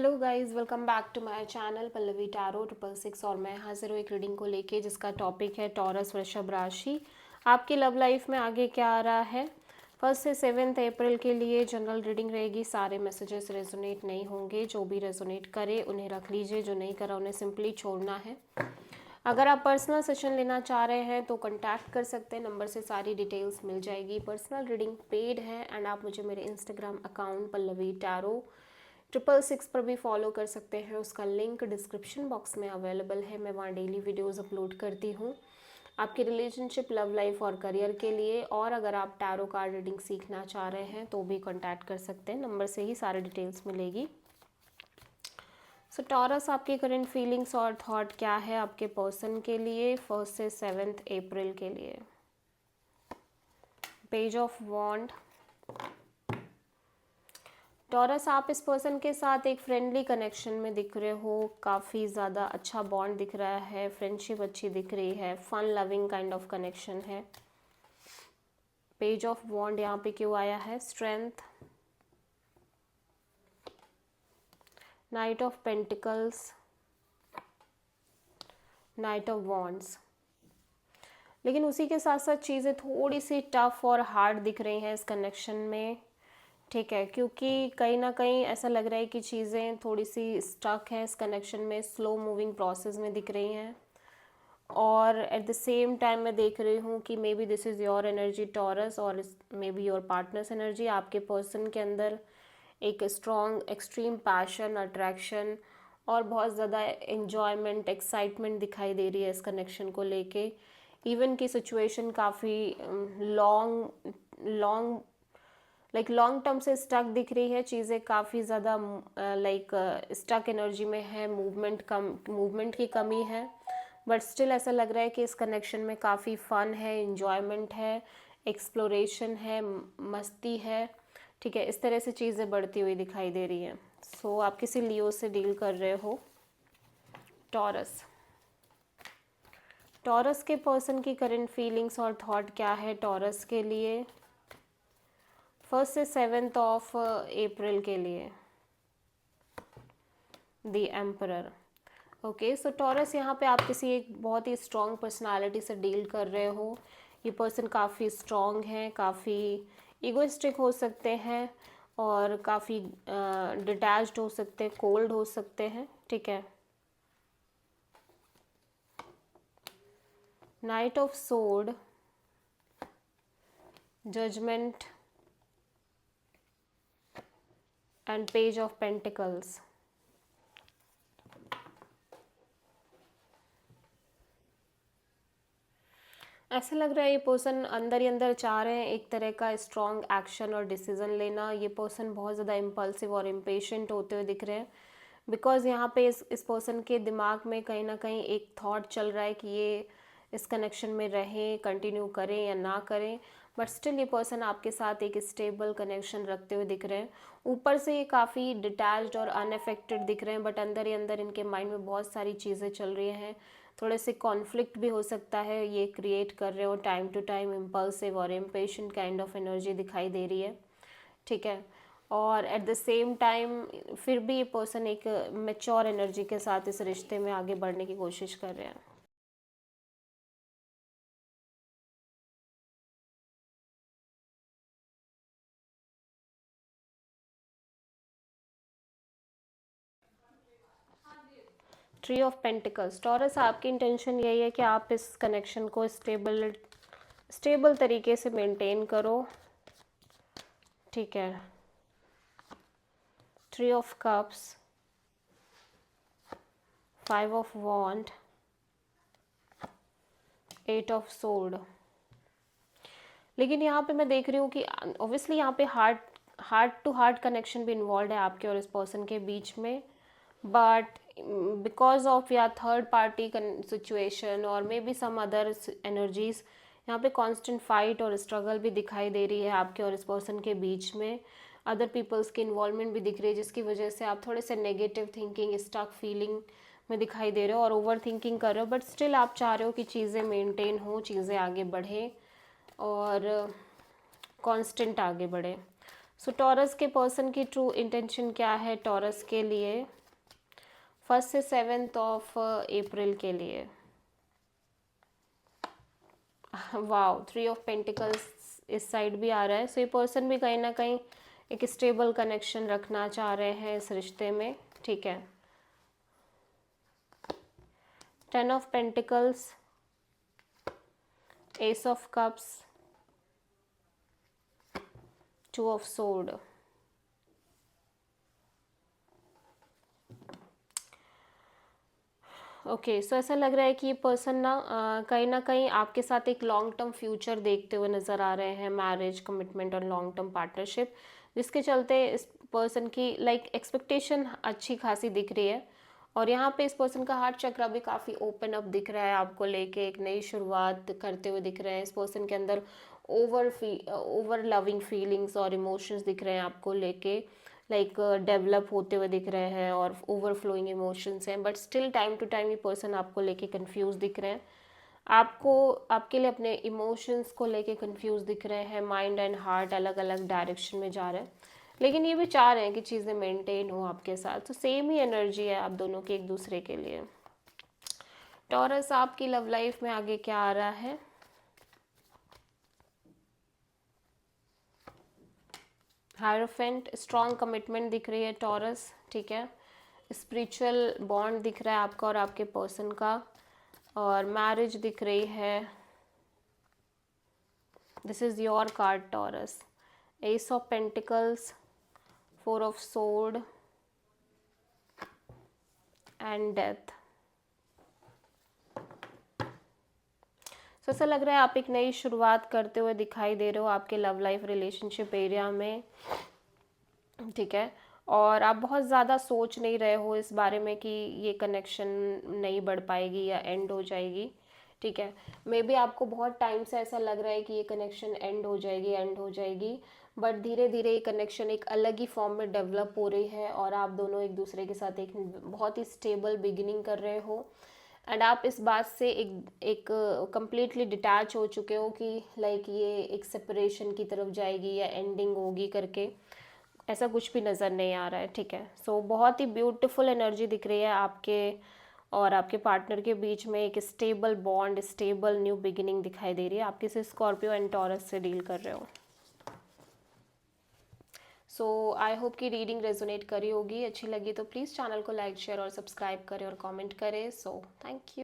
Hello guys, welcome back to my channel Pallavi tarot 666 और मैं हाजिर हूँ एक रीडिंग को लेके जिसका टॉपिक है टॉरस वृषभ राशि। आपकी लव लाइफ में आगे क्या आ रहा है। 1 से 7 अप्रैल के लिए जनरल रीडिंग रहेगी। सारे मैसेजेस रेजोनेट नहीं होंगे। जो भी रेजोनेट करे उन्हें रख लीजिए, जो नहीं करा उन्हें सिंपली छोड़ना है। अगर आप पर्सनल सेशन लेना चाह रहे हैं तो कॉन्टैक्ट कर सकते हैं, नंबर से सारी डिटेल्स मिल जाएगी। पर्सनल रीडिंग पेड है एंड आप मुझे मेरे इंस्टाग्राम अकाउंट पल्लवी टैरो 666 पर भी फॉलो कर सकते हैं। उसका लिंक डिस्क्रिप्शन बॉक्स में अवेलेबल है। मैं वहाँ डेली वीडियोस अपलोड करती हूँ आपकी रिलेशनशिप, लव लाइफ और करियर के लिए। और अगर आप टैरो कार्ड रीडिंग सीखना चाह रहे हैं तो भी कांटेक्ट कर सकते हैं, नंबर से ही सारी डिटेल्स मिलेगी। सो टॉरस, आपकी करंट फीलिंग्स और थॉट क्या है आपके पर्सन के लिए 1 से 7 अप्रैल के लिए। Page of wand. टॉरस, आप इस पर्सन के साथ एक फ्रेंडली कनेक्शन में दिख रहे हो। काफ़ी ज़्यादा अच्छा बॉन्ड दिख रहा है, फ्रेंडशिप अच्छी दिख रही है, fun loving kind of connection है। पेज ऑफ वॉन्ड यहाँ पे क्यों आया है। Strength, knight of pentacles, knight of wands. लेकिन उसी के साथ साथ चीज़ें थोड़ी सी टफ और हार्ड दिख रही हैं इस कनेक्शन में, ठीक है, क्योंकि कहीं ना कहीं ऐसा लग रहा है कि चीज़ें थोड़ी सी स्टक हैं इस कनेक्शन में, स्लो मूविंग प्रोसेस में दिख रही हैं। और एट द सेम टाइम मैं देख रही हूँ कि maybe this is your energy Taurus और may be your partners energy. आपके पर्सन के अंदर एक स्ट्रॉन्ग एक्सट्रीम पैशन, अट्रैक्शन और बहुत ज़्यादा एन्जॉयमेंट, एक्साइटमेंट दिखाई दे रही है इस कनेक्शन को लेके। इवन की सिचुएशन काफ़ी लॉन्ग टर्म से स्टक दिख रही है। चीज़ें काफ़ी ज़्यादा स्टक एनर्जी में है, मूवमेंट की कमी है। बट स्टिल ऐसा लग रहा है कि इस कनेक्शन में काफ़ी फन है, इंजॉयमेंट है, एक्सप्लोरेशन है, मस्ती है, ठीक है। इस तरह से चीज़ें बढ़ती हुई दिखाई दे रही हैं। सो आप किसी लियो से डील कर रहे हो। टॉरस, टॉरस के पर्सन की करंट फीलिंग्स और थॉट क्या है टॉरस के लिए 1 से 7 अप्रैल के लिए। The emperor. Okay, so taurus, यहाँ पे आप किसी एक बहुत ही स्ट्रॉन्ग पर्सनालिटी से डील कर रहे हो। ये पर्सन काफ़ी स्ट्रॉन्ग है, काफ़ी इगोइस्टिक हो सकते हैं और काफ़ी डिटैच्ड हो सकते हैं, कोल्ड हो सकते हैं, ठीक है। Knight of sword, judgement and page of pentacles. ऐसा लग रहा है ये पर्सन अंदर ही अंदर चाह रहे हैं एक तरह का स्ट्रॉन्ग एक्शन और डिसीजन लेना। ये पर्सन बहुत ज़्यादा इम्पल्सिव और इम्पेशेंट होते हुए दिख रहे हैं, बिकॉज यहाँ पे इस पर्सन के दिमाग में कहीं ना कहीं एक थॉट चल रहा है कि ये इस कनेक्शन में रहें, कंटिन्यू करें या ना करें। बट स्टिल ये पर्सन आपके साथ एक स्टेबल कनेक्शन रखते हुए दिख रहे हैं। ऊपर से ये काफ़ी डिटैच्ड और अनअफेक्टेड दिख रहे हैं, बट अंदर ही अंदर इनके माइंड में बहुत सारी चीज़ें चल रही हैं। थोड़े से कॉन्फ्लिक्ट भी हो सकता है ये क्रिएट कर रहे हो। टाइम टू टाइम इम्पल्सिव और इम्पेशेंट काइंड ऑफ एनर्जी दिखाई दे रही है, ठीक है। और एट द सेम टाइम फिर भी ये पर्सन एक मैच्योर एनर्जी के साथ इस रिश्ते में आगे बढ़ने की कोशिश कर रहे हैं। Tree of pentacles. टॉरस, आपकी इंटेंशन यही है कि आप इस कनेक्शन को स्टेबल तरीके से मेंटेन करो, ठीक है। Three of cups, 5 of wand, 8 of sword. लेकिन यहाँ पे मैं देख रही हूँ कि ऑब्वियसली यहाँ पे हार्ट टू हार्ट कनेक्शन भी इन्वॉल्व है आपके और इस पर्सन के बीच में। बट बिकॉज ऑफ या थर्ड पार्टी सिचुएशन और मे बी सम अदर एनर्जीज, यहाँ पे कांस्टेंट फाइट और स्ट्रगल भी दिखाई दे रही है आपके और इस पर्सन के बीच में। अदर पीपल्स की इन्वॉल्वमेंट भी दिख रही है, जिसकी वजह से आप थोड़े से नेगेटिव थिंकिंग, स्टक फीलिंग में दिखाई दे रहे हो और ओवर थिंकिंग कर रहे हो। बट स्टिल आप चाह रहे हो कि चीज़ें मेंटेन हो, चीज़ें आगे बढ़े और कांस्टेंट आगे बढ़े। सो टॉरस के पर्सन की ट्रू इंटेंशन क्या है टॉरस के लिए 1 से 7 ऑफ अप्रैल के लिए। वाओ, 3 ऑफ पेंटिकल्स इस साइड भी आ रहा है। सो ये पर्सन भी कहीं ना कहीं एक स्टेबल कनेक्शन रखना चाह रहे हैं इस रिश्ते में, ठीक है। 10 of pentacles, ace of cups, 2 of sword. Okay, so ऐसा लग रहा है कि ये पर्सन ना कहीं आपके साथ एक लॉन्ग टर्म फ्यूचर देखते हुए नज़र आ रहे हैं, मैरिज, कमिटमेंट और लॉन्ग टर्म पार्टनरशिप, जिसके चलते इस पर्सन की एक्सपेक्टेशन अच्छी खासी दिख रही है। और यहाँ पे इस पर्सन का हार्ट चक्र भी काफ़ी ओपन अप दिख रहा है, आपको लेके एक नई शुरुआत करते हुए दिख रहे हैं। इस पर्सन के अंदर ओवर लविंग फीलिंग्स और इमोशंस दिख रहे हैं आपको लेके, डेवलप होते हुए दिख रहे हैं और ओवरफ्लोइंग इमोशंस हैं। But still time to time ये पर्सन आपको लेके कंफ्यूज दिख रहे हैं, आपके लिए अपने इमोशंस को लेके कंफ्यूज दिख रहे हैं। माइंड एंड हार्ट अलग अलग डायरेक्शन में जा रहे हैं, लेकिन ये भी चाह रहे हैं कि चीज़ें मेंटेन हो आपके साथ। तो सेम ही एनर्जी है आप दोनों की एक दूसरे के लिए। टॉरस, आपकी लव लाइफ में आगे क्या आ रहा है? हायरोफेंट, स्ट्रॉन्ग कमिटमेंट दिख रही है टॉरस, ठीक है। स्पिरिचुअल बॉन्ड दिख रहा है आपका और आपके पर्सन का, और मैरिज दिख रही है। This is your card Taurus. Ace of pentacles, 4 of sword and death. So ऐसा लग रहा है आप एक नई शुरुआत करते हुए दिखाई दे रहे हो आपके लव लाइफ रिलेशनशिप एरिया में, ठीक है। और आप बहुत ज़्यादा सोच नहीं रहे हो इस बारे में कि ये कनेक्शन नहीं बढ़ पाएगी या एंड हो जाएगी, ठीक है। मे बी आपको बहुत टाइम से ऐसा लग रहा है कि ये कनेक्शन एंड हो जाएगी, बट धीरे धीरे ये कनेक्शन एक अलग ही फॉर्म में डेवलप हो रही है और आप दोनों एक दूसरे के साथ एक बहुत ही स्टेबल बिगिनिंग कर रहे हो। एंड आप इस बात से एक कम्प्लीटली डिटैच हो चुके हो कि ये एक सेपरेशन की तरफ जाएगी या एंडिंग होगी करके, ऐसा कुछ भी नज़र नहीं आ रहा है, ठीक है। सो बहुत ही ब्यूटीफुल एनर्जी दिख रही है आपके और आपके पार्टनर के बीच में, एक stable bond, stable new beginning दिखाई दे रही है। आप किसी स्कॉर्पियो एंड टॉरस से डील कर रहे हो। सो आई होप कि रीडिंग रेजोनेट करी होगी। अच्छी लगी तो प्लीज़ चैनल को लाइक, शेयर और सब्सक्राइब करें और कमेंट करें। So thank you.